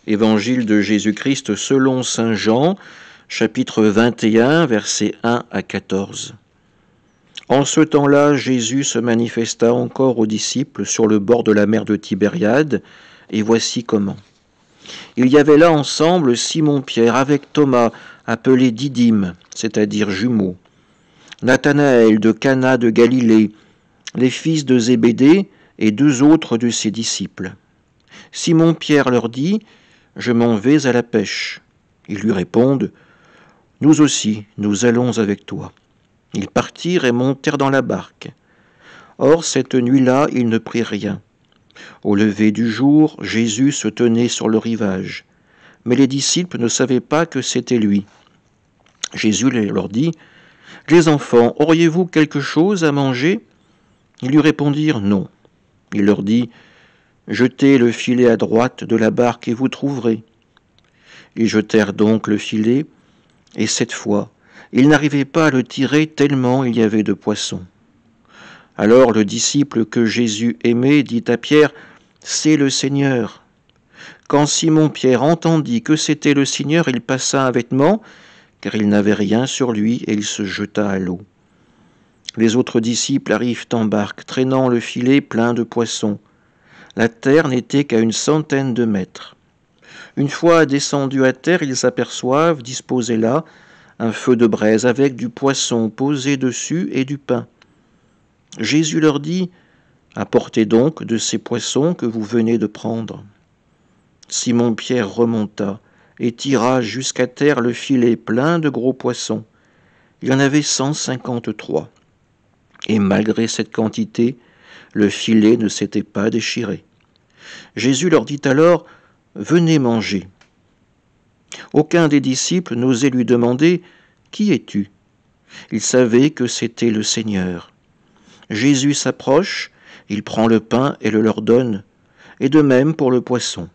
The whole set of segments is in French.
Évangile de Jésus-Christ selon saint Jean, chapitre 21, versets 1 à 14. En ce temps-là, Jésus se manifesta encore aux disciples sur le bord de la mer de Tibériade, et voici comment. Il y avait là ensemble Simon-Pierre avec Thomas, appelé Didyme, c'est-à-dire jumeaux, Nathanaël de Cana de Galilée, les fils de Zébédée et deux autres de ses disciples. Simon-Pierre leur dit : « Je m'en vais à la pêche. » Ils lui répondent : « Nous aussi, nous allons avec toi. » Ils partirent et montèrent dans la barque. Or, cette nuit-là, ils ne prirent rien. Au lever du jour, Jésus se tenait sur le rivage. Mais les disciples ne savaient pas que c'était lui. Jésus leur dit : « Les enfants, auriez-vous quelque chose à manger ?» Ils lui répondirent : « Non. » Il leur dit : « Jetez le filet à droite de la barque et vous trouverez. » Ils jetèrent donc le filet, et cette fois, ils n'arrivaient pas à le tirer tellement il y avait de poissons. Alors le disciple que Jésus aimait dit à Pierre : « C'est le Seigneur. » Quand Simon-Pierre entendit que c'était le Seigneur, il passa un vêtement, car il n'avait rien sur lui, et il se jeta à l'eau. Les autres disciples arrivent en barque, traînant le filet plein de poissons. La terre n'était qu'à 100 de mètres. Une fois descendus à terre, ils s'aperçoivent, disposé là, un feu de braise avec du poisson posé dessus et du pain. Jésus leur dit : « Apportez donc de ces poissons que vous venez de prendre. » Simon-Pierre remonta et tira jusqu'à terre le filet plein de gros poissons. Il y en avait 153. Et malgré cette quantité, le filet ne s'était pas déchiré. Jésus leur dit alors : « Venez manger. » Aucun des disciples n'osait lui demander : « Qui es-tu » Il savait que c'était le Seigneur. Jésus s'approche, il prend le pain et le leur donne, et de même pour le poisson.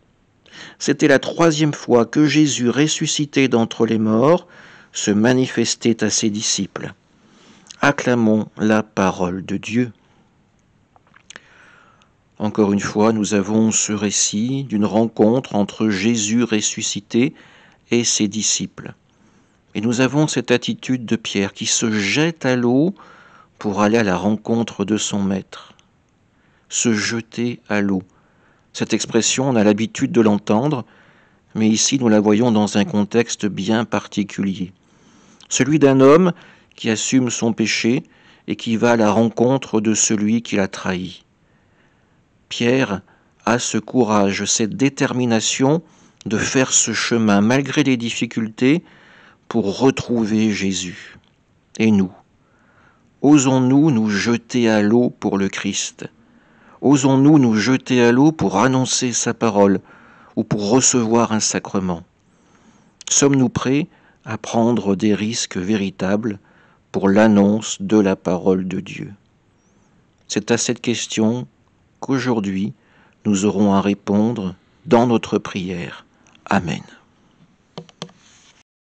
C'était la 3e fois que Jésus, ressuscité d'entre les morts, se manifestait à ses disciples. Acclamons la parole de Dieu. Encore une fois, nous avons ce récit d'une rencontre entre Jésus ressuscité et ses disciples. Et nous avons cette attitude de Pierre qui se jette à l'eau pour aller à la rencontre de son maître. Se jeter à l'eau. Cette expression, on a l'habitude de l'entendre, mais ici nous la voyons dans un contexte bien particulier. Celui d'un homme qui assume son péché et qui va à la rencontre de celui qui l'a trahi. Pierre a ce courage, cette détermination de faire ce chemin malgré les difficultés pour retrouver Jésus. Et nous, osons-nous nous jeter à l'eau pour le Christ ? Osons-nous nous jeter à l'eau pour annoncer sa parole ou pour recevoir un sacrement ? Sommes-nous prêts à prendre des risques véritables pour l'annonce de la parole de Dieu ? C'est à cette question qu'aujourd'hui nous aurons à répondre dans notre prière. Amen.